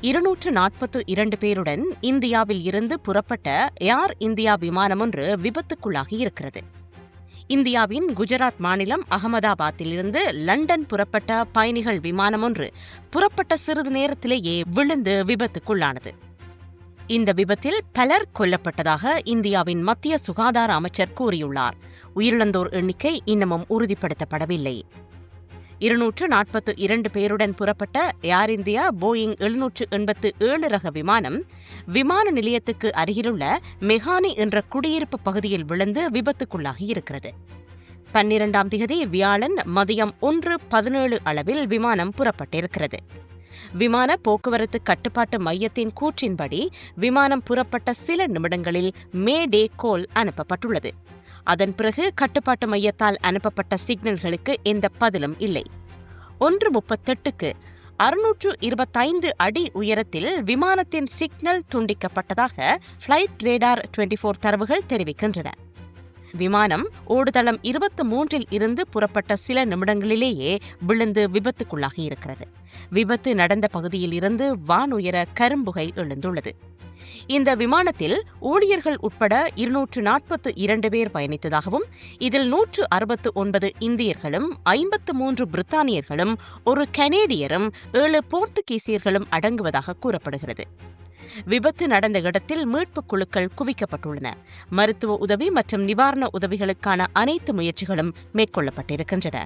242 பேருடன் இந்தியாவில் இருந்து புறப்பட்ட ஏர் இந்தியா விமானம் ஒன்று விபத்துக்குள்ளாகி இருக்கிறது. இந்தியாவின் குஜராத் மாநிலம் அகமதாபாத்திலிருந்து லண்டன் புறப்பட்ட பயணிகள் விமானம் ஒன்று புறப்பட்ட சிறிது நேரத்திலேயே விழுந்து விபத்துக்குள்ளானது. இந்த விபத்தில் பலர் கொல்லப்பட்டதாக இந்தியாவின் மத்திய சுகாதார அமைச்சர் கூறியுள்ளார். உயிரிழந்தோர் எண்ணிக்கை இன்னமும் உறுதிப்படுத்தப்படவில்லை. 242 பேருடன் புறப்பட்ட ஏர் இந்தியா போயிங் 787 ரக விமானம் விமான நிலையத்துக்கு அருகிலுள்ள மெஹானி என்ற குடியிருப்பு பகுதியில் விழுந்து விபத்துக்குள்ளாகி இருக்கிறது. 12ஆம் தேதி வியாழன் மதியம் 1:17 அளவில் விமானம் புறப்பட்டிருக்கிறது. விமான போக்குவரத்து கட்டுப்பாட்டு மையத்தின் கூற்றின்படி விமானம் புறப்பட்ட சில நிமிடங்களில் மேடே கோல் அனுப்பப்பட்டுள்ளது. அதன் பிறகு கட்டுப்பாட்டு மையத்தால் அனுப்பப்பட்ட சிக்னல்களுக்கு எந்த பதிலும் இல்லை. 1:38க்கு 625 அடி உயரத்தில் விமானத்தின் சிக்னல் துண்டிக்கப்பட்டதாக ஃபிளைட் ரேடார் 24 தரவுகள் தெரிவிக்கின்றன. விமானம் ஓடுதளம் 23 இருந்து புறப்பட்ட சில நிமிடங்களிலேயே விழுந்து விபத்துக்குள்ளாகி இருக்கிறது. விபத்து நடந்த பகுதியில் இருந்து வானுயர கரும்புகை எழுந்துள்ளது. இந்த விமானத்தில் ஊழியர்கள் உட்பட 242 பேர் பயணித்ததாகவும் இதில் 169 இந்தியர்களும் 53 பிரித்தானியர்களும் ஒரு கனேடியரும் 7 போர்த்துகீசியர்களும் அடங்குவதாக கூறப்படுகிறது. விபத்து நடந்த இடத்தில் மீட்புக் குழுக்கள் குவிக்கப்பட்டுள்ளன. மருத்துவ உதவி மற்றும் நிவாரண உதவிகளுக்கான அனைத்து முயற்சிகளும் மேற்கொள்ளப்பட்டிருக்கின்றன.